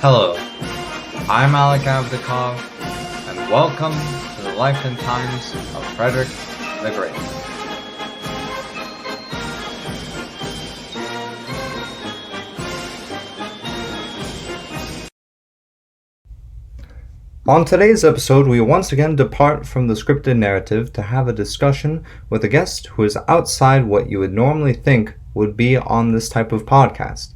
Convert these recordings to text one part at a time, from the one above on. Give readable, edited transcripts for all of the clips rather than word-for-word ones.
Hello, I'm Alec Avdakov, and welcome to the life and times of Frederick the Great. On today's episode, we once again depart from the scripted narrative to have a discussion with a guest who is outside what you would normally think would be on this type of podcast.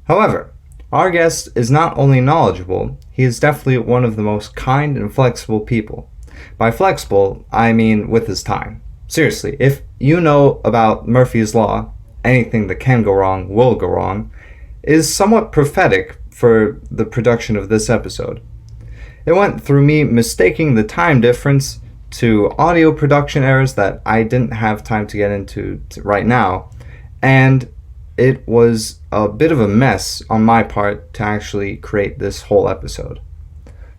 However, our guest is not only knowledgeable, he is definitely one of the most kind and flexible people. By flexible, I mean with his time. Seriously, if you know about Murphy's Law, anything that can go wrong will go wrong, is somewhat prophetic for the production of this episode. It went through me mistaking the time difference to audio production errors that I didn't have time to get into right now, and it was a bit of a mess on my part to actually create this whole episode.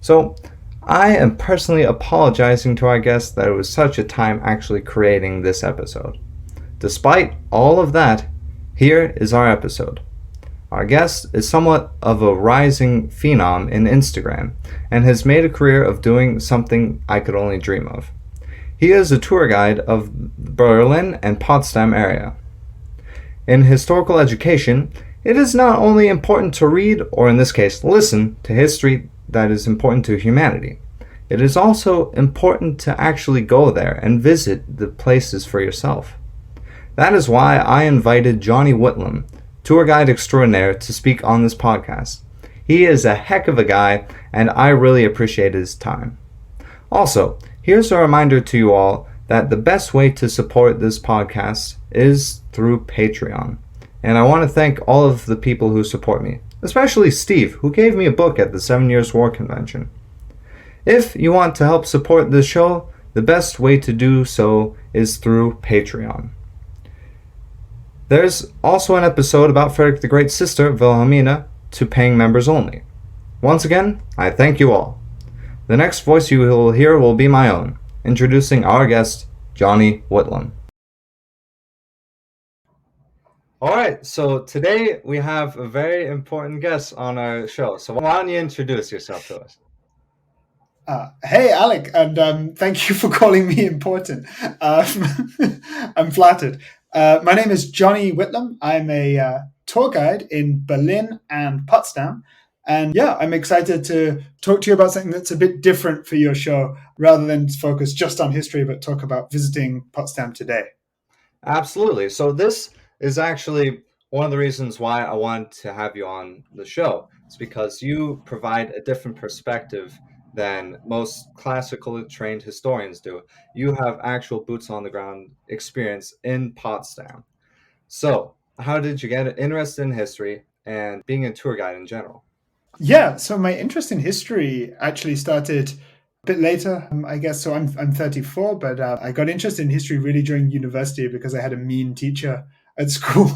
So I am personally apologizing to our guest that it was such a time actually creating this episode. Despite all of that, here is our episode. Our guest is somewhat of a rising phenom in Instagram and has made a career of doing something I could only dream of. He is a tour guide of the Berlin and Potsdam area. In historical education, it is not only important to read, or in this case, listen to history that is important to humanity. It is also important to actually go there and visit the places for yourself. That is why I invited Jonny Whitlam, tour guide extraordinaire, to speak on this podcast. He is a heck of a guy, and I really appreciate his time. Also, here's a reminder to you all that the best way to support this podcast is through Patreon. And I want to thank all of the people who support me, especially Steve, who gave me a book at the 7 Years War Convention. If you want to help support this show, the best way to do so is through Patreon. There's also an episode about Frederick the Great's sister, Wilhelmina, to paying members only. Once again, I thank you all. The next voice you will hear will be my own, introducing our guest, Jonny Whitlam. Alright, so today we have a very important guest on our show. So why don't you introduce yourself to us? Hey, Alec, and thank you for calling me important. I'm flattered. My name is Jonny Whitlam. I'm a tour guide in Berlin and Potsdam. And yeah, I'm excited to talk to you about something that's a bit different for your show, rather than focus just on history, but talk about visiting Potsdam today. Absolutely. So this is actually one of the reasons why I wanted to have you on the show. It's because you provide a different perspective than most classically trained historians do. You have actual boots on the ground experience in Potsdam. So how did you get interested in history and being a tour guide in general? Yeah, so my interest in history actually started a bit later, I guess. So I'm 34, but I got interested in history really during university because I had a mean teacher at school.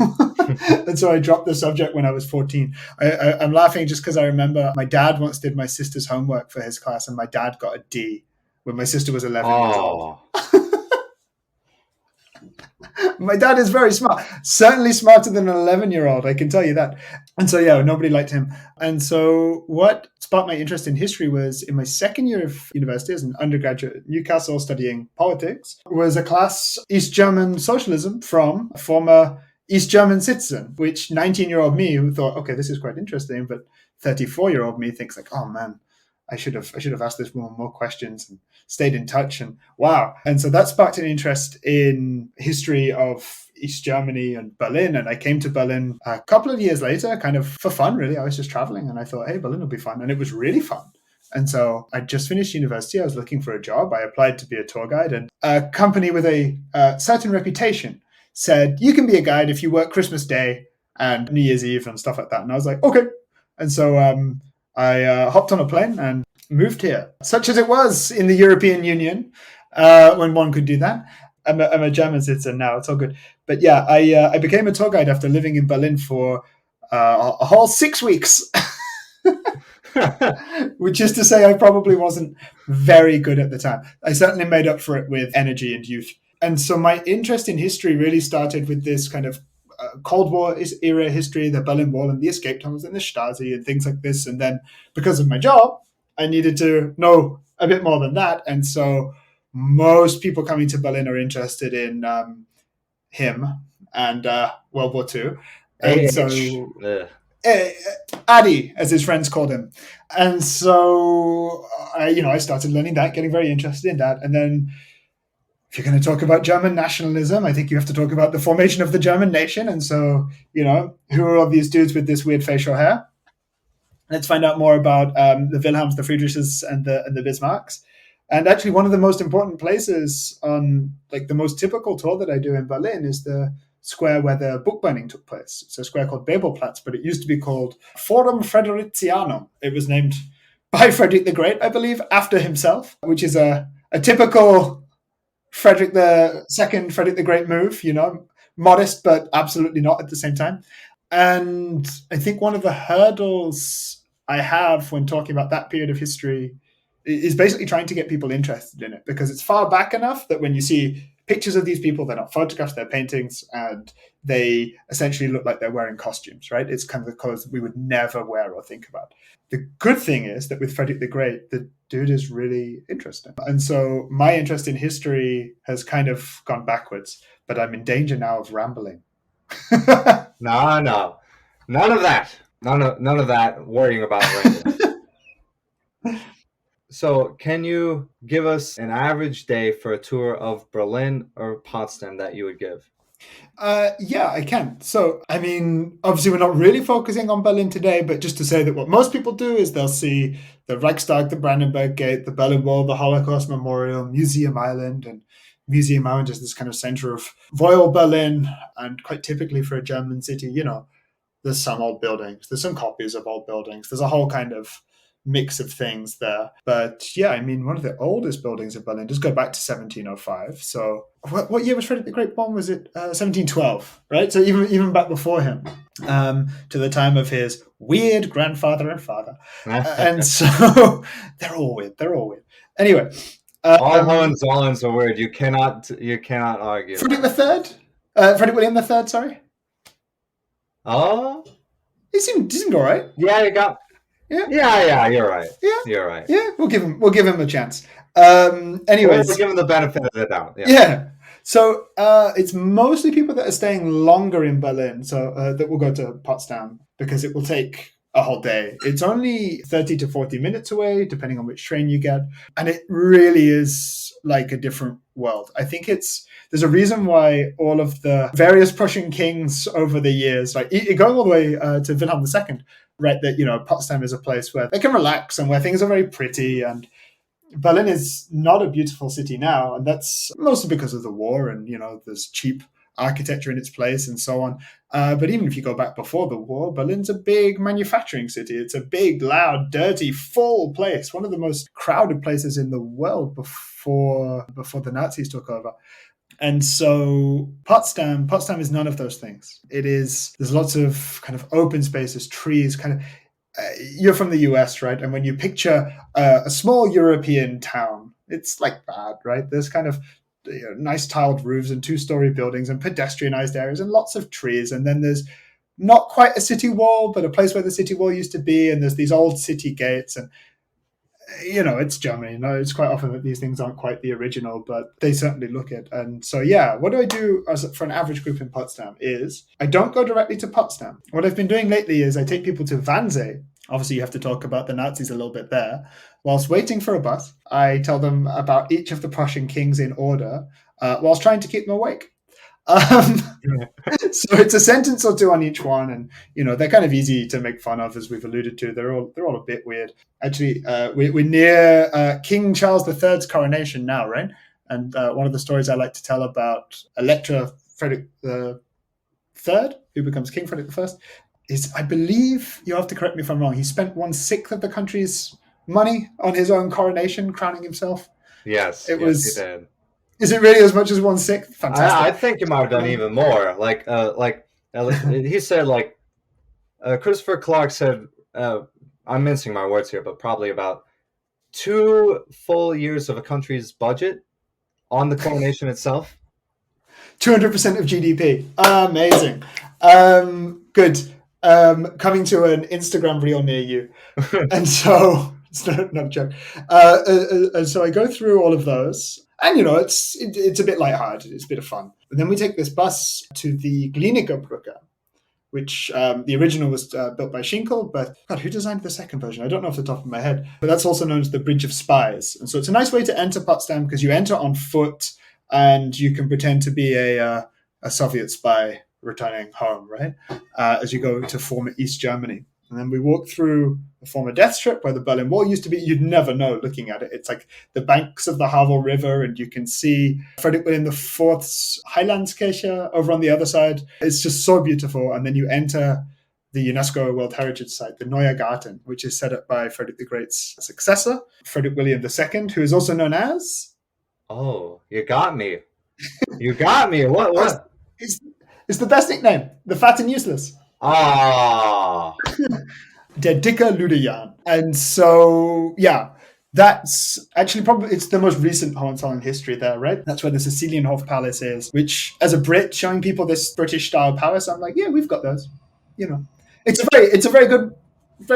And so I dropped the subject when I was 14. I'm laughing just because I remember my dad once did my sister's homework for his class, and my dad got a D when my sister was 11 years old. My dad is very smart, certainly smarter than an 11-year-old, I can tell you that. And so, yeah, nobody liked him. And so what sparked my interest in history was in my second year of university as an undergraduate at Newcastle studying politics, was a class, East German Socialism, from a former East German citizen, which 19-year-old me who thought, okay, this is quite interesting, but 34-year-old me thinks like, oh man, I should have asked this woman more questions and stayed in touch, and wow. And so that sparked an interest in history of East Germany and Berlin. And I came to Berlin a couple of years later, kind of for fun, really. I was just traveling and I thought, hey, Berlin will be fun. And it was really fun. And so I just finished university. I was looking for a job. I applied to be a tour guide, and a company with a certain reputation said, you can be a guide if you work Christmas Day and New Year's Eve and stuff like that. And I was like, okay. And so I hopped on a plane and moved here, such as it was in the European Union when one could do that. I'm a German citizen now. It's all good. But yeah, I became a tour guide after living in Berlin for a whole 6 weeks, which is to say I probably wasn't very good at the time. I certainly made up for it with energy and youth. And so my interest in history really started with this kind of Cold War era history, the Berlin Wall and the escape tunnels and the Stasi and things like this. And then because of my job, I needed to know a bit more than that. And so most people coming to Berlin are interested in him and World War II. And so Addy, as his friends called him. And so, I started learning that, getting very interested in that. And then if you're going to talk about German nationalism, I think you have to talk about the formation of the German nation. And so, who are all these dudes with this weird facial hair? Let's find out more about the Wilhelms, the Friedrichs, and the Bismarcks. And actually, one of the most important places on the most typical tour that I do in Berlin is the square where the book burning took place. It's a square called Bebelplatz, but it used to be called Forum Fredericianum. It was named by Frederick the Great, I believe, after himself, which is a typical Frederick the Great move, modest, but absolutely not at the same time. And I think one of the hurdles I have when talking about that period of history is basically trying to get people interested in it, because it's far back enough that when you see pictures of these people, they're not photographs, they're paintings, and they essentially look like they're wearing costumes, right? It's kind of the clothes we would never wear or think about. The good thing is that with Frederick the Great, the dude is really interesting. And so my interest in history has kind of gone backwards, but I'm in danger now of rambling. No. None of that. None of that worrying about rambling. So can you give us an average day for a tour of Berlin or Potsdam that you would give? Yeah, I can. So, obviously we're not really focusing on Berlin today, but just to say that what most people do is they'll see the Reichstag, the Brandenburg Gate, the Berlin Wall, the Holocaust Memorial, Museum Island. And Museum Island is this kind of center of royal Berlin. And quite typically for a German city, there's some old buildings, there's some copies of old buildings, there's a whole kind of mix of things there. But yeah, one of the oldest buildings of Berlin does go back to 1705. So what year was Frederick the Great born? Was it 1712, right? So even back before him, to the time of his weird grandfather and father. And so they're all weird. Anyway. All Hohenzollerns are weird. You cannot argue. Frederick William III, sorry. Oh? He seemed all right. Yeah, you got... Yeah, you're right. Yeah. You're right. Yeah, we'll give him a chance. Anyways. We'll give him the benefit of the doubt. Yeah. So it's mostly people that are staying longer in Berlin, so that will go to Potsdam, because it will take a whole day. It's only 30 to 40 minutes away, depending on which train you get. And it really is like a different world. I think there's a reason why all of the various Prussian kings over the years, going all the way to Wilhelm II, right, that, Potsdam is a place where they can relax and where things are very pretty. And Berlin is not a beautiful city now. And that's mostly because of the war and, there's cheap architecture in its place and so on. But even if you go back before the war, Berlin's a big manufacturing city. It's a big, loud, dirty, full place. One of the most crowded places in the world before the Nazis took over. And so Potsdam is none of those things. There's lots of kind of open spaces, trees, kind of, you're from the US, right? And when you picture a small European town, it's like that, right? There's kind of nice tiled roofs and 2-story buildings and pedestrianized areas and lots of trees. And then there's not quite a city wall, but a place where the city wall used to be. And there's these old city gates. And it's Germany. It's quite often that these things aren't quite the original, but they certainly look it. And so, yeah, what do I do for an average group in Potsdam is I don't go directly to Potsdam. What I've been doing lately is I take people to Wannsee. Obviously, you have to talk about the Nazis a little bit there. Whilst waiting for a bus, I tell them about each of the Prussian kings in order, whilst trying to keep them awake. So it's a sentence or two on each one, and they're kind of easy to make fun of, as we've alluded to. They're all a bit weird. Actually, we're near King Charles III's coronation now, right? And one of the stories I like to tell about Elector Frederick III, who becomes King Frederick I, is, I believe, you'll have to correct me if I'm wrong, he spent 1/6 of the country's money on his own coronation, crowning himself. Yes, he did. Is it really as much as 1/6? Fantastic. I think he might have done even more. He said, Christopher Clark said, I'm mincing my words here, but probably about 2 full years of a country's budget on the coronation itself. 200% of GDP. Amazing. Good. Coming to an Instagram reel near you. And so it's not a joke. And so I go through all of those. And, it's a bit lighthearted. It's a bit of fun. And then we take this bus to the Glienickerbrücke, which the original was built by Schinkel, but God, who designed the second version? I don't know off the top of my head. But that's also known as the Bridge of Spies. And so it's a nice way to enter Potsdam because you enter on foot and you can pretend to be a Soviet spy returning home, right? As you go to former East Germany. And then we walk through the former death strip where the Berlin Wall used to be. You'd never know looking at it. It's like the banks of the Havel River, and you can see Frederick William IV's Heilandskirche over on the other side. It's just so beautiful. And then you enter the UNESCO World Heritage Site, the Neuer Garten, which is set up by Frederick the Great's successor, Frederick William II, who is also known as... Oh, you got me. You got me. What? It's the best nickname, the Fat and Useless. Ah. Der dicke Ludejan. And so, yeah, that's actually probably, it's the most recent Hohenzollern history there, right? That's where the Sicilienhof Palace is, which as a Brit showing people this British style palace, I'm like, yeah, we've got those. It's a very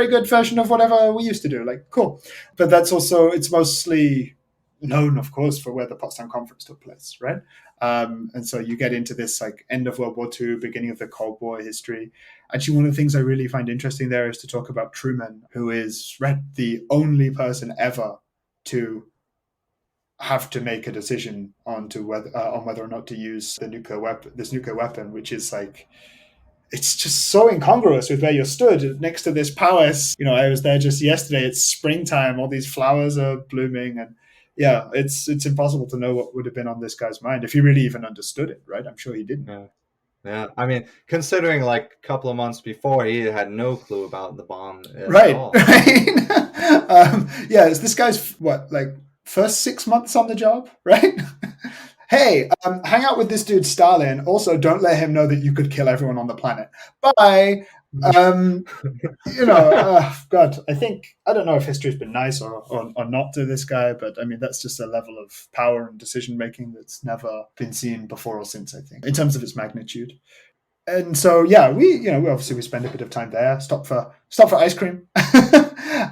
good version of whatever we used to do. Like, cool. But that's also, it's mostly known, of course, for where the Potsdam Conference took place, right? And so you get into this like end of World War II, beginning of the Cold War history. Actually, one of the things I really find interesting there is to talk about Truman, who is the only person ever to have to make a decision on whether or not to use this nuclear weapon, which is like, it's just so incongruous with where you're stood next to this palace. I was there just yesterday. It's springtime. All these flowers are blooming, and yeah, it's impossible to know what would have been on this guy's mind if he really even understood it, right? I'm sure he didn't. Yeah. I mean, considering like a couple of months before, he had no clue about the bomb at all. Yeah, it's this guy's first 6 months on the job, right? Hey, hang out with this dude Stalin. Also, don't let him know that you could kill everyone on the planet. Bye. God, I don't know if history's been nice or not to this guy, but I mean, that's just a level of power and decision making that's never been seen before or since, I think, in terms of its magnitude. And so, yeah, we spend a bit of time there, stop for ice cream.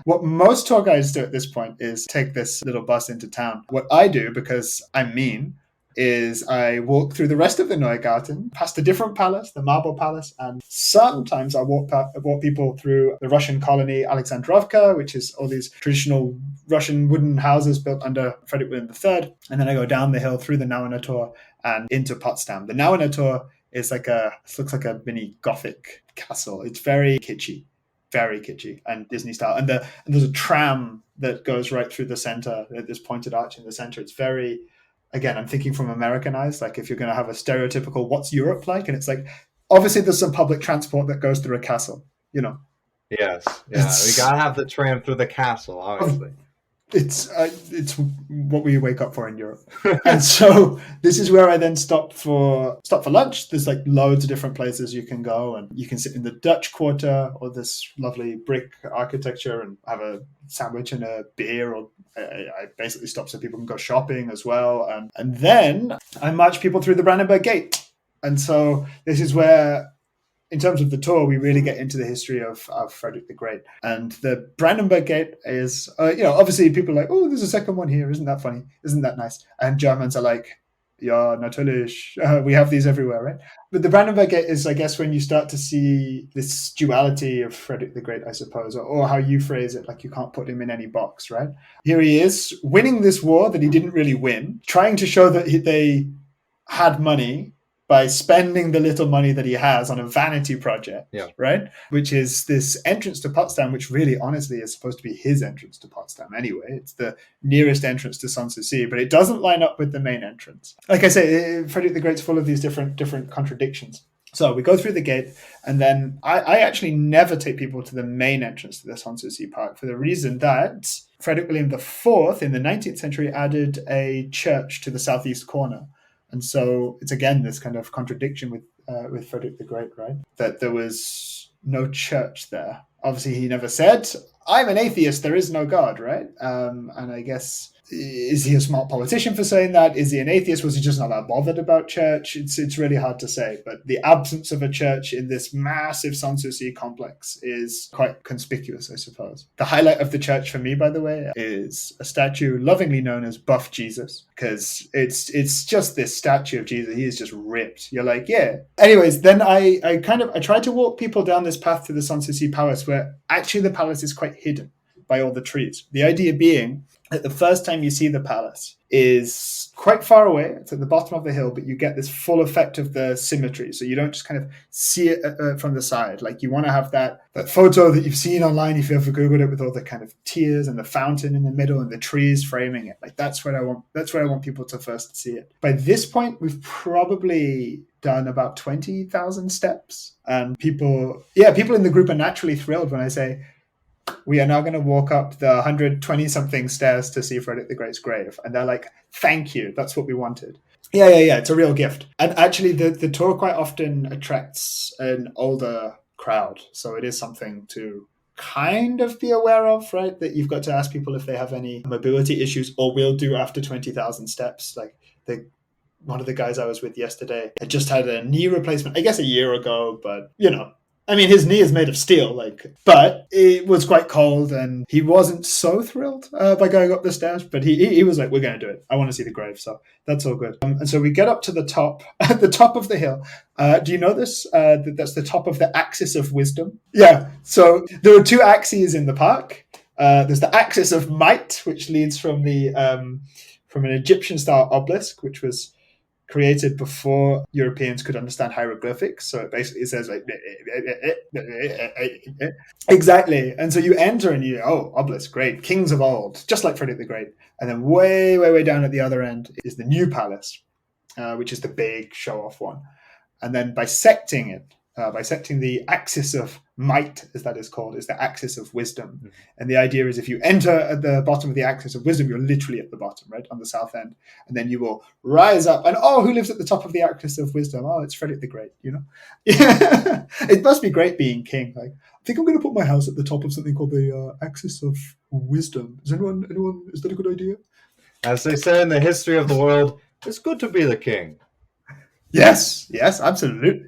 What most tour guides do at this point is take this little bus into town. What I do, because I'm mean, is I walk through the rest of the Neue Garten, past a different palace, the Marble Palace, and sometimes I walk people through the Russian colony Alexandrovka, which is all these traditional Russian wooden houses built under Frederick William III. And then I go down the hill through the Nauener Tor and into Potsdam. The Nauener Tor is looks like a mini Gothic castle. It's very kitschy and Disney style. And there's a tram that goes right through the center, this pointed arch in the center. It's very... Again, I'm thinking from American eyes, like if you're going to have a stereotypical what's Europe like? And it's like, obviously there's some public transport that goes through a castle, Yes. Yeah. We got to have the tram through the castle, obviously. It's what we wake up for in Europe. And so this is where I then stop for lunch. There's like loads of different places you can go, and you can sit in the Dutch Quarter or this lovely brick architecture and have a sandwich and a beer, or I basically stop so people can go shopping as well. And then I march people through the Brandenburg Gate. And so this is where, in terms of the tour, we really get into the history of Frederick the Great. And the Brandenburg Gate is, obviously people are like, oh, there's a second one here. Isn't that funny? Isn't that nice? And Germans are like, ja, natürlich. We have these everywhere, right? But the Brandenburg Gate is, I guess, when you start to see this duality of Frederick the Great, I suppose, or how you phrase it, like you can't put him in any box, right? Here he is, winning this war that he didn't really win, trying to show that they had money by spending the little money that he has on a vanity project, right? Which is this entrance to Potsdam, which really, honestly, is supposed to be his entrance to Potsdam anyway. It's the nearest entrance to Sanssouci, but it doesn't line up with the main entrance. Like I say, Frederick the Great's full of these different contradictions. So we go through the gate, and then I actually never take people to the main entrance to the Sanssouci Park for the reason that Frederick William IV in the 19th century added a church to the southeast corner. And so it's, again, this kind of contradiction with Frederick the Great, right? That there was no church there. Obviously, he never said, I'm an atheist, there is no God, right? And I guess is he a smart politician for saying that? Is he an atheist? Was he just not that bothered about church? It's really hard to say. But the absence of a church in this massive Sanssouci complex is quite conspicuous, I suppose. The highlight of the church for me, by the way, is a statue lovingly known as Buff Jesus, because it's just this statue of Jesus. He is just ripped. You're like, yeah. Anyways, then I tried to walk people down this path to the Sanssouci Palace, where actually the palace is quite hidden by all the trees. The idea being that the first time you see the palace is quite far away. It's at the bottom of the hill, but you get this full effect of the symmetry. So you don't just kind of see it from the side. Like you want to have that photo that you've seen online, if you ever Googled it, with all the kind of tears and the fountain in the middle and the trees framing it. Like that's what I want. That's where I want people to first see it. By this point, we've probably done about 20,000 steps. And people in the group are naturally thrilled when I say, we are now going to walk up the 120-something stairs to see Frederick the Great's grave. And they're like, thank you. That's what we wanted. Yeah. It's a real gift. And actually, the tour quite often attracts an older crowd. So it is something to kind of be aware of, right? That you've got to ask people if they have any mobility issues, or will do after 20,000 steps. Like one of the guys I was with yesterday had just had a knee replacement, I guess a year ago, but I mean, his knee is made of steel, but it was quite cold, and he wasn't so thrilled by going up the stairs. But he was like, "We're going to do it. I want to see the grave." So that's all good. And so we get up to the top, at the top of the hill. Do you know this? That's the top of the axis of wisdom. Yeah. So there are two axes in the park. There's the axis of might, which leads from an Egyptian-style obelisk, which was created before Europeans could understand hieroglyphics. So it basically says like exactly. And so you enter and obelisk, great, kings of old, just like Frederick the Great. And then way, way, way down at the other end is the new palace, which is the big show-off one. And then bisecting the axis of might, as that is called, is the axis of wisdom. Mm-hmm. And the idea is if you enter at the bottom of the axis of wisdom, you're literally at the bottom, right, on the south end. And then you will rise up and, who lives at the top of the axis of wisdom? Oh, it's Frederick the Great, It must be great being king. Like, I think I'm going to put my house at the top of something called the axis of wisdom. Is anyone, is that a good idea? As they say in the history of the world, it's good to be the king. Yes, absolutely.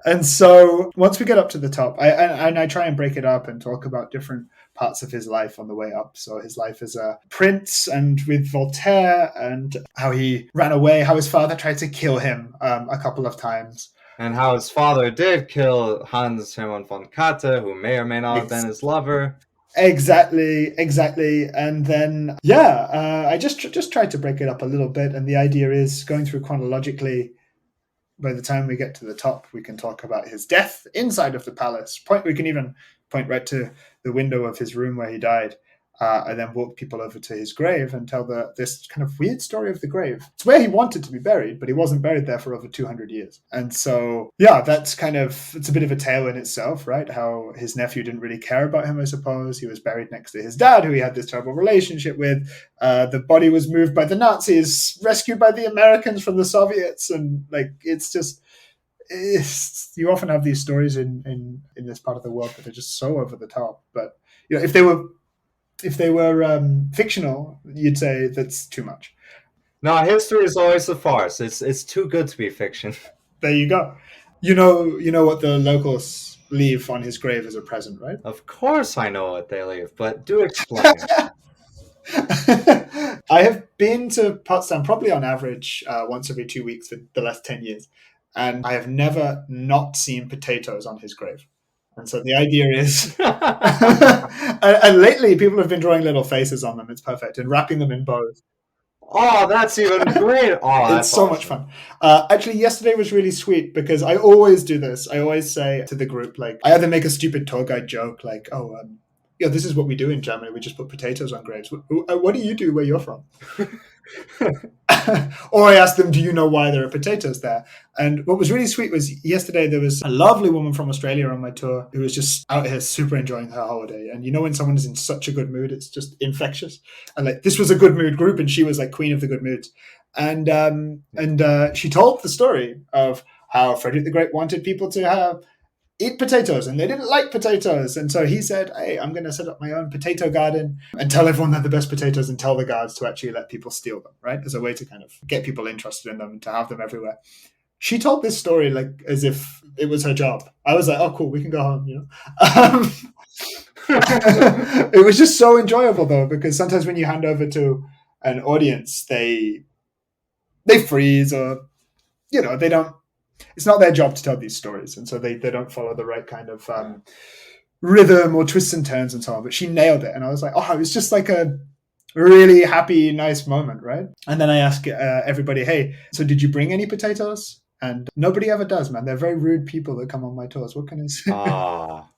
And so once we get up to the top, I try and break it up and talk about different parts of his life on the way up. So his life as a prince and with Voltaire, and how he ran away, how his father tried to kill him a couple of times. And how his father did kill Hans Hermann von Katte, who may or may not have been his lover. Exactly. And then, I just tried to break it up a little bit. And the idea is going through chronologically. By the time we get to the top, we can talk about his death inside of the palace. We can even point right to the window of his room where he died, and then walk people over to his grave and tell this kind of weird story of the grave. It's where he wanted to be buried, but he wasn't buried there for over 200 years. And so, it's a bit of a tale in itself, right? How his nephew didn't really care about him, I suppose. He was buried next to his dad, who he had this terrible relationship with. The body was moved by the Nazis, rescued by the Americans from the Soviets. And you often have these stories in this part of the world that are just so over the top. But, if they were fictional, you'd say that's too much. No, history is always a farce. It's too good to be fiction. There you go. You know what the locals leave on his grave as a present, right? Of course I know what they leave, but do explain. I have been to Potsdam probably on average once every 2 weeks for the last 10 years. And I have never not seen potatoes on his grave. And so the idea is, and lately people have been drawing little faces on them. It's perfect. And wrapping them in bows. Oh, that's even great. Oh, it's so awesome. Much fun. Actually, yesterday was really sweet because I always do this. I always say to the group, like, I either make a stupid tour guide joke, like, this is what we do in Germany. We just put potatoes on graves. What do you do where you're from? Or I asked them, do you know why there are potatoes there? And what was really sweet was yesterday there was a lovely woman from Australia on my tour who was just out here super enjoying her holiday. And when someone is in such a good mood, it's just infectious. And like, this was a good mood group, and she was like queen of the good moods. And she told the story of how Frederick the Great wanted people to have eat potatoes, and they didn't like potatoes. And so he said, hey, I'm going to set up my own potato garden and tell everyone they're the best potatoes and tell the guards to actually let people steal them, right? As a way to kind of get people interested in them and to have them everywhere. She told this story like as if it was her job. I was like, oh, cool, we can go home, you know? It was just so enjoyable, though, because sometimes when you hand over to an audience, they freeze, or, you know, they don't, it's not their job to tell these stories. And so they don't follow the right kind of rhythm or twists and turns and so on. But she nailed it. And I was like, oh, it was just like a really happy, nice moment, right? And then I asked everybody, hey, so did you bring any potatoes? And nobody ever does, man. They're very rude people that come on my tours. What can I say? Ah,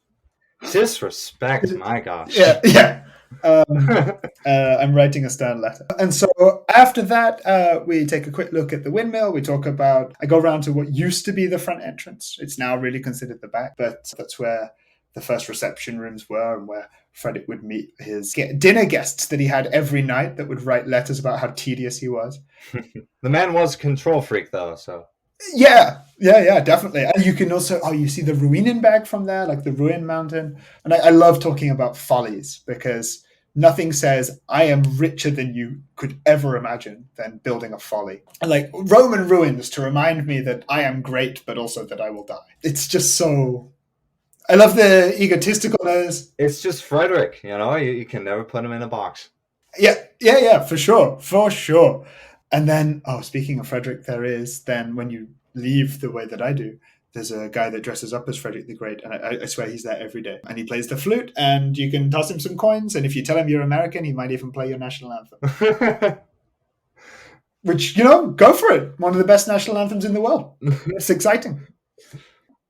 disrespect, my gosh. Yeah. I'm writing a stern letter. And so after that, we take a quick look at the windmill. We talk about, I go around to what used to be the front entrance. It's now really considered the back, but that's where the first reception rooms were, and where Frederick would meet his dinner guests that he had every night that would write letters about how tedious he was. The man was a control freak, though, so. Yeah, definitely. And you can also, you see the Ruinenberg from there, like the Ruin Mountain. And I love talking about follies, because nothing says I am richer than you could ever imagine than building a folly. And like Roman ruins to remind me that I am great, but also that I will die. It's just so... I love the egotisticalness. It's just Frederick, you know? You can never put him in a box. Yeah, for sure. And then, speaking of Frederick, there is then, when you leave the way that I do, there's a guy that dresses up as Frederick the Great, and I swear he's there every day. And he plays the flute, and you can toss him some coins, and if you tell him you're American, he might even play your national anthem. Which, you know, go for it. One of the best national anthems in the world. It's exciting.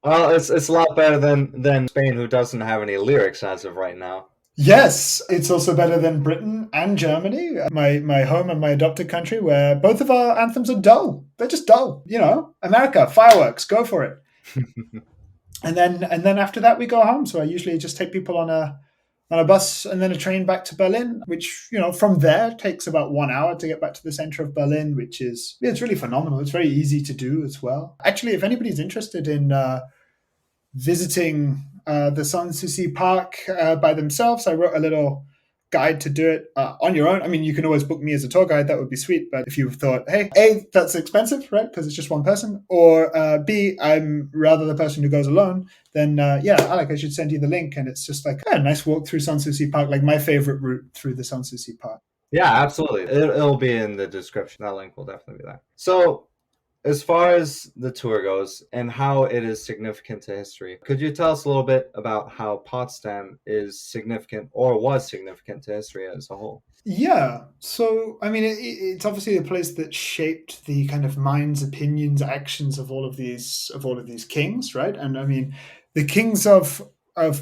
Well, it's a lot better than Spain, who doesn't have any lyrics as of right now. Yes, it's also better than Britain and Germany, my home and my adopted country, where both of our anthems are dull. They're just dull. You know, America, fireworks, go for it. And then after that we go home. So I usually just take people on a bus and then a train back to Berlin, which, you know, from there takes about 1 hour to get back to the center of Berlin, which is, it's really phenomenal. It's very easy to do as well. Actually, if anybody's interested in visiting the Sanssouci Park by themselves, I wrote a little guide to do it on your own. I mean, you can always book me as a tour guide. That would be sweet. But if you thought, hey, A, that's expensive, right? Because it's just one person. Or B, I'm rather the person who goes alone. Then, Alec, I should send you the link. And it's just like a nice walk through Sanssouci Park, like my favorite route through the Sanssouci Park. Yeah, absolutely. It'll be in the description. That link will definitely be there. So, as far as the tour goes and how it is significant to history, could you tell us a little bit about how Potsdam is significant, or was significant to history as a whole? Yeah. So, I mean, it's obviously a place that shaped the kind of minds, opinions, actions of all of these kings, right? And I mean, the kings of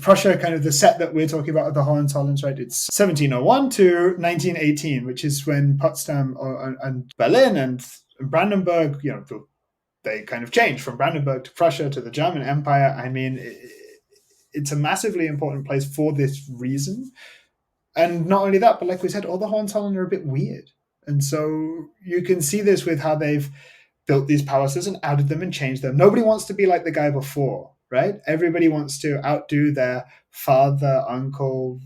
Prussia, kind of the set that we're talking about, the Hohenzollerns, right? It's 1701 to 1918, which is when Potsdam and Berlin and Brandenburg, you know, they kind of changed from Brandenburg to Prussia to the German Empire. I mean, it's a massively important place for this reason. And not only that, but like we said, all the Hohenzollern are a bit weird. And so you can see this with how they've built these palaces and added them and changed them. Nobody wants to be like the guy before, right? Everybody wants to outdo their father, uncle,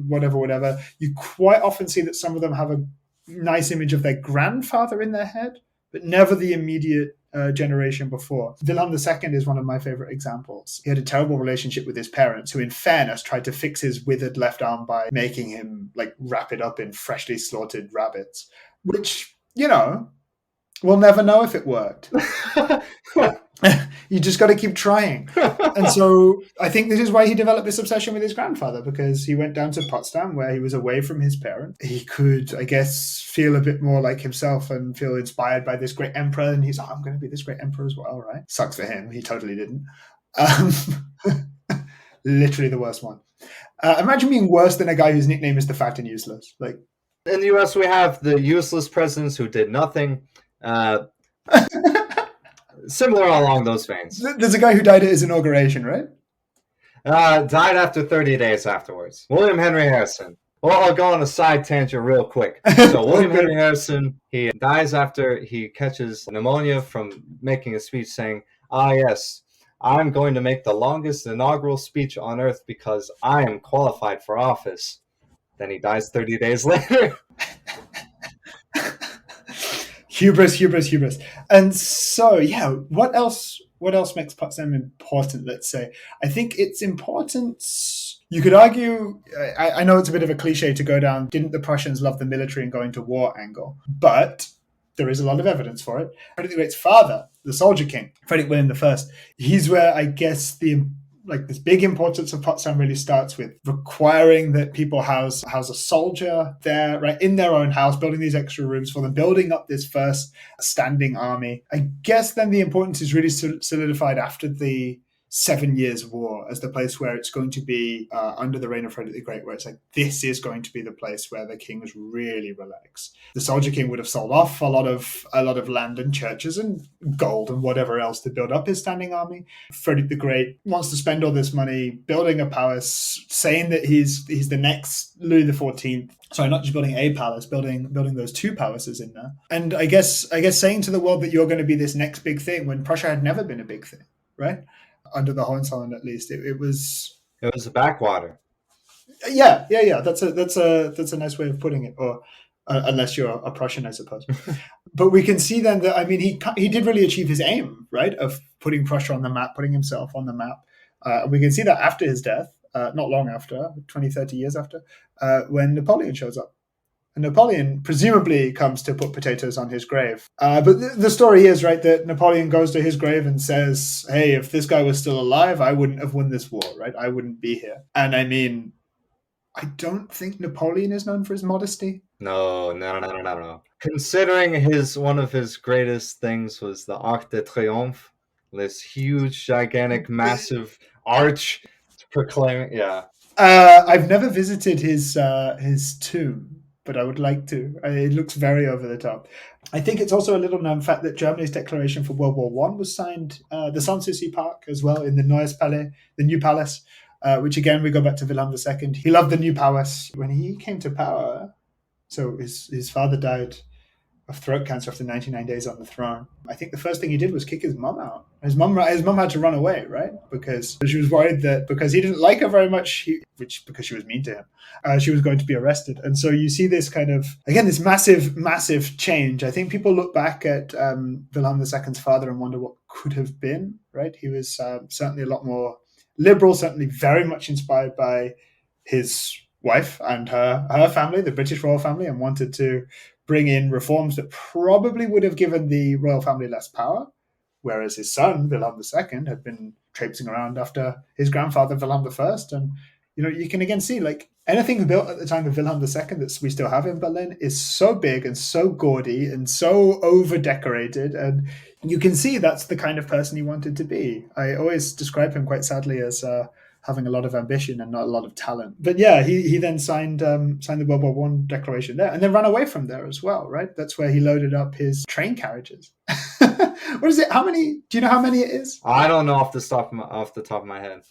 whatever. You quite often see that some of them have a nice image of their grandfather in their head, but never the immediate generation before. Wilhelm II is one of my favorite examples. He had a terrible relationship with his parents, who in fairness tried to fix his withered left arm by making him like wrap it up in freshly slaughtered rabbits, which, you know, we'll never know if it worked. You just got to keep trying. And so I think this is why he developed this obsession with his grandfather, because he went down to Potsdam, where he was away from his parents. He could, I guess, feel a bit more like himself and feel inspired by this great emperor. And he's like, I'm going to be this great emperor as well, right? Sucks for him. He totally didn't. Literally the worst one. Imagine being worse than a guy whose nickname is the Fat and Useless. Like, in the US, we have the useless presidents who did nothing. Similar along those veins. There's a guy who died at his inauguration, right? Died after 30 days afterwards. William Henry Harrison. Well, I'll go on a side tangent real quick. So William Henry Harrison, he dies after he catches pneumonia from making a speech saying, yes, I'm going to make the longest inaugural speech on earth because I am qualified for office. Then he dies 30 days later. Hubris, hubris, hubris. And so, yeah, what else? What else makes Potsdam important? Let's say, I think it's important. You could argue. I know it's a bit of a cliche to go down. Didn't the Prussians love the military and go into war angle? But there is a lot of evidence for it. Frederick the Great's father, the soldier king, Frederick William I, he's where I guess the this big importance of Potsdam really starts with requiring that people house a soldier there, right, in their own house, building these extra rooms for them, building up this first standing army. I guess then the importance is really solidified after the 7 Years' War as the place where it's going to be under the reign of Frederick the Great, where it's like, this is going to be the place where the kings really relax. The soldier king would have sold off a lot of land and churches and gold and whatever else to build up his standing army. Frederick the Great wants to spend all this money building a palace, saying that he's the next Louis XIV. Sorry, not just building a palace, building those two palaces in there. And I guess saying to the world that you're going to be this next big thing when Prussia had never been a big thing, right? Under the Hohenzollern, at least, it was. It was a backwater. Yeah. That's a nice way of putting it. Or unless you're a Prussian, I suppose. But we can see then that, I mean, he did really achieve his aim, right, of putting Prussia on the map, putting himself on the map. We can see that after his death, not long after, 20, 30 years after, when Napoleon shows up. And Napoleon presumably comes to put potatoes on his grave. But the story is, right, that Napoleon goes to his grave and says, hey, if this guy was still alive, I wouldn't have won this war, right? I wouldn't be here. And I mean, I don't think Napoleon is known for his modesty. No. Considering one of his greatest things was the Arc de Triomphe, this huge, gigantic, massive arch proclaiming, yeah. I've never visited his tomb, but I would like to. It looks very over the top. I think it's also a little known fact that Germany's declaration for World War I was signed the Sanssouci Park as well, in the Neues Palais, the new palace, which again, we go back to Wilhelm II. He loved the new palace. When he came to power, so his father died of throat cancer after 99 days on the throne. I think the first thing he did was kick his mum out. His mum had to run away, right? Because she was worried that because he didn't like her very much, because she was mean to him, she was going to be arrested. And so you see this kind of, again, this massive change. I think people look back at Wilhelm II's father and wonder what could have been, right? He was certainly a lot more liberal, certainly very much inspired by his wife and her family, the British royal family, and wanted to bring in reforms that probably would have given the royal family less power, whereas his son, Wilhelm II, had been traipsing around after his grandfather, Wilhelm I. And, you can again see, like, anything built at the time of Wilhelm II that we still have in Berlin is so big and so gaudy and so over-decorated. And you can see that's the kind of person he wanted to be. I always describe him quite sadly as having a lot of ambition and not a lot of talent. But yeah, he then signed the World War I declaration there and then ran away from there as well, right? That's where he loaded up his train carriages. What is it? How many? Do you know how many it is? I don't know off the top of my head.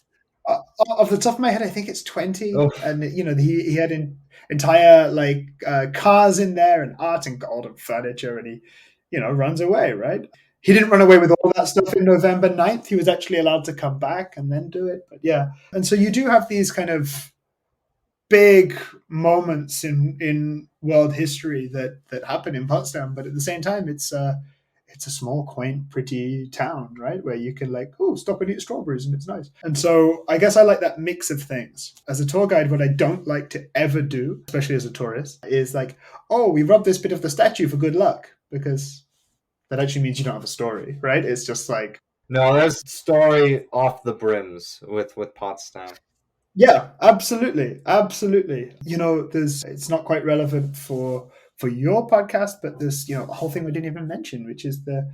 Off the top of my head, I think it's 20. Oh. And, he had entire cars in there and art and gold and furniture, and he, runs away, right? He didn't run away with all that stuff in November 9th. He was actually allowed to come back and then do it. But yeah. And so you do have these kind of big moments in world history that happen in Potsdam. But at the same time, it's a small, quaint, pretty town, right? Where you can stop and eat strawberries and it's nice. And so I guess I like that mix of things. As a tour guide, what I don't like to ever do, especially as a tourist, is we rubbed this bit of the statue for good luck, because that actually means you don't have a story, right? It's just no, there's story off the brims with Potsdam. Yeah, absolutely. It's not quite relevant for your podcast, but there's a whole thing we didn't even mention, which is the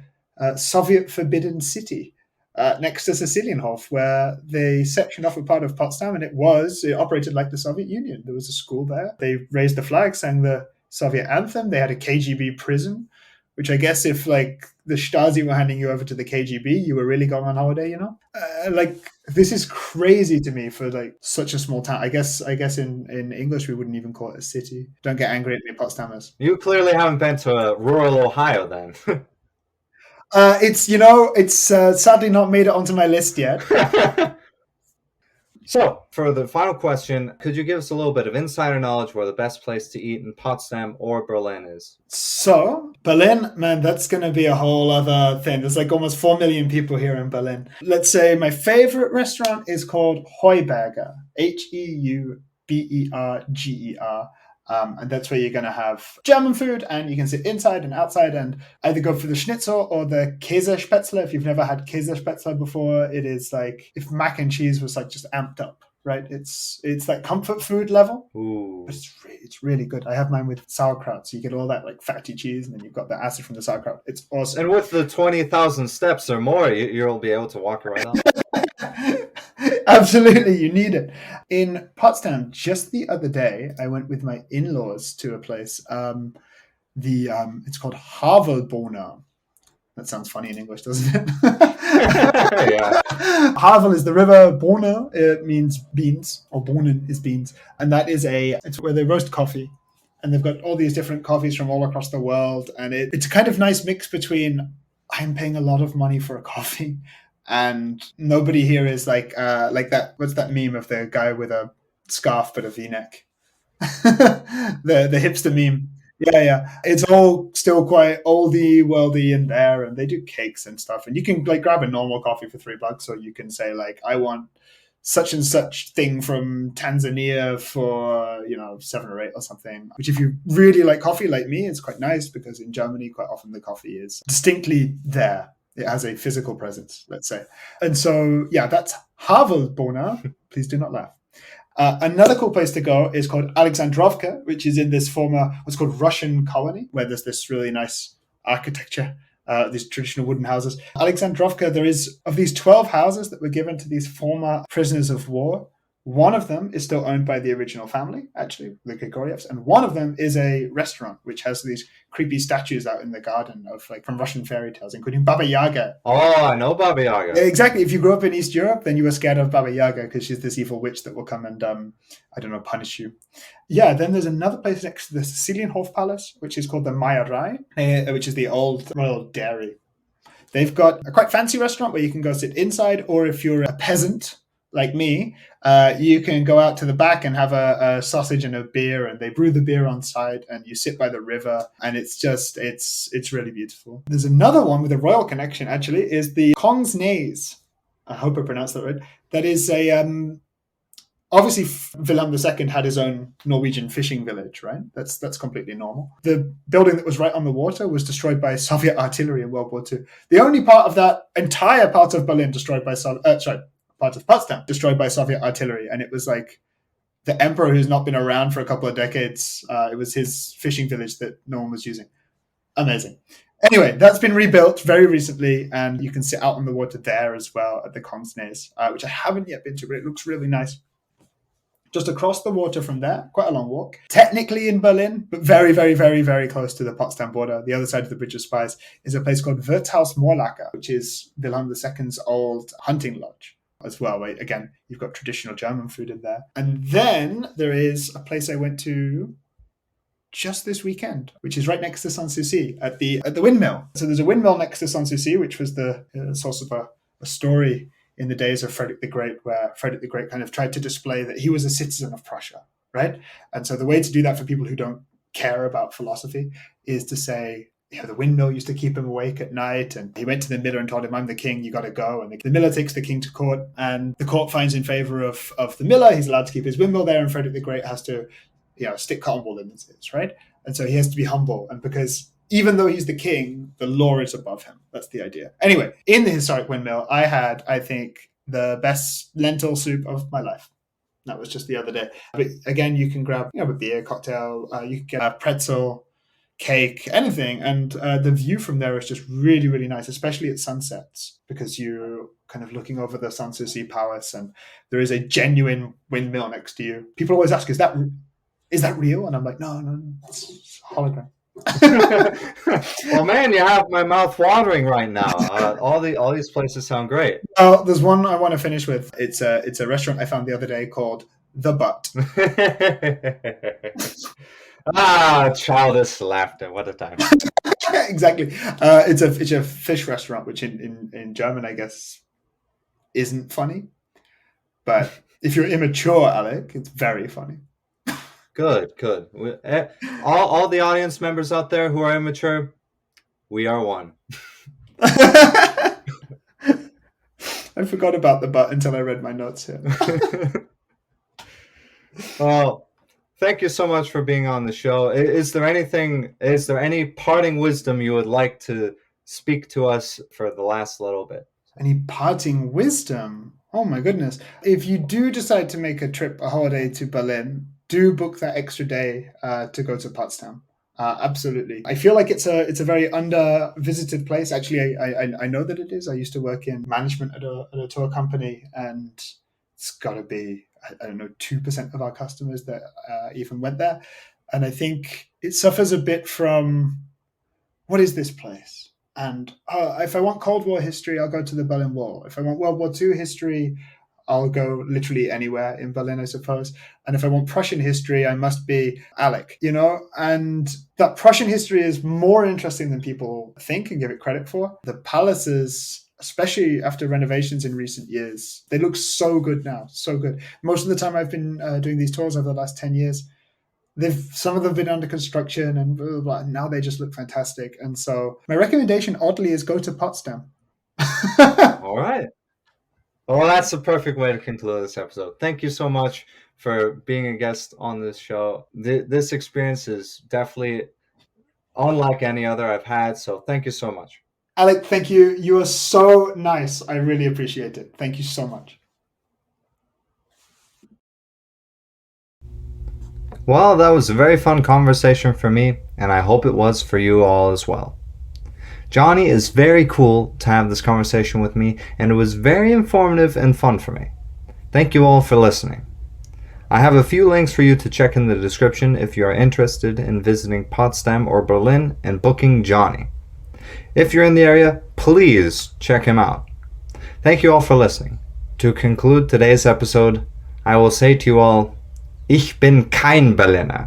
Soviet Forbidden City next to Sicilienhof, where they sectioned off a part of Potsdam, and it operated like the Soviet Union. There was a school there. They raised the flag, sang the Soviet anthem. They had a KGB prison, which I guess if the Stasi were handing you over to the KGB, you were really going on holiday, this is crazy to me for such a small town. I guess in English we wouldn't even call it a city. Don't get angry at me, Potsdammers. You clearly haven't been to rural Ohio then. It's sadly not made it onto my list yet. So, for the final question, could you give us a little bit of insider knowledge where the best place to eat in Potsdam or Berlin is? So, Berlin, man, that's going to be a whole other thing. There's like almost 4 million people here in Berlin. Let's say my favorite restaurant is called Heuberger, Heuberger. And that's where you're going to have German food, and you can sit inside and outside and either go for the schnitzel or the Käsespätzle. If you've never had Käsespätzle before, it is like if mac and cheese was like just amped up, right? It's like comfort food level. Ooh. But it's really good. I have mine with sauerkraut, so you get all that like fatty cheese, and then you've got the acid from the sauerkraut. It's awesome. And with the 20,000 steps or more, you'll be able to walk right up. Absolutely, you need it. In Potsdam, just the other day, I went with my in-laws to a place. It's called Havelbohner. That sounds funny in English, doesn't it? Yeah. Havel is the river. Bohne, it means beans, or Bohnen is beans, and that is it's where they roast coffee, and they've got all these different coffees from all across the world, and it's a kind of nice mix between I'm paying a lot of money for a coffee, and nobody here is like that. What's that meme of the guy with a scarf but a V-neck? the hipster meme. Yeah. It's all still quite oldie, worldy in there, and they do cakes and stuff. And you can like grab a normal coffee for $3, or you can say like, I want such and such thing from Tanzania for 7 or 8 or something. Which, if you really like coffee like me, it's quite nice, because in Germany, quite often the coffee is distinctly there. It has a physical presence, let's say. And so, yeah, that's Havelbohner. Please do not laugh. Another cool place to go is called Alexandrovka, which is in this former, what's called Russian colony, where there's this really nice architecture, these traditional wooden houses. Alexandrovka, there is, of these 12 houses that were given to these former prisoners of war, one of them is still owned by the original family, actually, the Grigorievs, and one of them is a restaurant which has these creepy statues out in the garden of like from Russian fairy tales, including Baba Yaga. Oh, I know Baba Yaga. Exactly. If you grew up in East Europe, then you were scared of Baba Yaga, because she's this evil witch that will come and punish you. Yeah. Then there's another place next to the Sicilienhof Palace, which is called the Meierei, which is the old royal dairy. They've got a quite fancy restaurant where you can go sit inside, or if you're a peasant like me, you can go out to the back and have a sausage and a beer, and they brew the beer on site, and you sit by the river, and it's really beautiful. There's another one with a royal connection, actually, is the Kongsnes. I hope I pronounced that right. That is obviously Whitlam II had his own Norwegian fishing village, right? That's completely normal. The building that was right on the water was destroyed by Soviet artillery in World War II. The only part of that entire part of Berlin destroyed by part of Potsdam destroyed by Soviet artillery, and it was like the emperor who's not been around for a couple of decades. It was his fishing village that no one was using. Amazing. Anyway, that's been rebuilt very recently, and you can sit out on the water there as well at the Kongsnes, which I haven't yet been to, but it looks really nice. Just across the water from there, quite a long walk. Technically in Berlin, but very, very, very, very close to the Potsdam border. The other side of the Bridge of Spies is a place called Wirtshaus Morlacker, which is Wilhelm II's old hunting lodge as well. Again, you've got traditional German food in there. And then there is a place I went to just this weekend, which is right next to Sanssouci at the windmill. So there's a windmill next to Sanssouci, which was the source of a story in the days of Frederick the Great, where Frederick the Great kind of tried to display that he was a citizen of Prussia, right? And so the way to do that for people who don't care about philosophy is to say, the windmill used to keep him awake at night, and he went to the miller and told him, I'm the king, you got to go. And the miller takes the king to court, and the court finds in favor of the miller. He's allowed to keep his windmill there, and Frederick the Great has to stick cotton wool in his ears, right? And so he has to be humble, and because even though he's the king, the law is above him. That's the idea. Anyway, in the historic windmill, I had, I think, the best lentil soup of my life. That was just the other day. But again, you can grab a beer, cocktail, you can get a pretzel, cake, anything. And the view from there is just really, really nice, especially at sunsets, because you're kind of looking over the Sanssouci Palace, and there is a genuine windmill next to you. People always ask, is that real? And I'm like, no, it's hologram. Well, man, you have my mouth watering right now. All these places sound great. Oh, there's one I want to finish with. It's a restaurant I found the other day called The Butt. Childish laughter. What a time. Exactly. It's a fish restaurant, which in German, I guess, isn't funny. But if you're immature, Alec, it's very funny. Good. All the audience members out there who are immature, we are one. I forgot about the but until I read my notes here. Well, thank you so much for being on the show. Is there any parting wisdom you would like to speak to us for the last little bit? Any parting wisdom? Oh my goodness. If you do decide to make a holiday to Berlin, do book that extra day to go to Potsdam. Absolutely. I feel like it's a very under visited place. Actually, I know that it is. I used to work in management at a tour company, and it's got to be, I don't know, 2% of our customers that even went there. And I think it suffers a bit from, what is this place? And if I want Cold War history, I'll go to the Berlin Wall. If I want World War II history, I'll go literally anywhere in Berlin, I suppose. And if I want Prussian history, I must be Alec, And that Prussian history is more interesting than people think and give it credit for. The palaces, especially after renovations in recent years, they look so good now, so good. Most of the time I've been doing these tours over the last 10 years, some of them have been under construction and blah, blah, blah, and now they just look fantastic. And so my recommendation, oddly, is go to Potsdam. All right. Well, that's the perfect way to conclude this episode. Thank you so much for being a guest on this show. This experience is definitely unlike any other I've had, so thank you so much. Alec, thank you. You are so nice. I really appreciate it. Thank you so much. Well, that was a very fun conversation for me, and I hope it was for you all as well. Jonny is very cool to have this conversation with me, and it was very informative and fun for me. Thank you all for listening. I have a few links for you to check in the description if you are interested in visiting Potsdam or Berlin and booking Jonny. If you're in the area, please check him out. Thank you all for listening. To conclude today's episode, I will say to you all, Ich bin kein Berliner.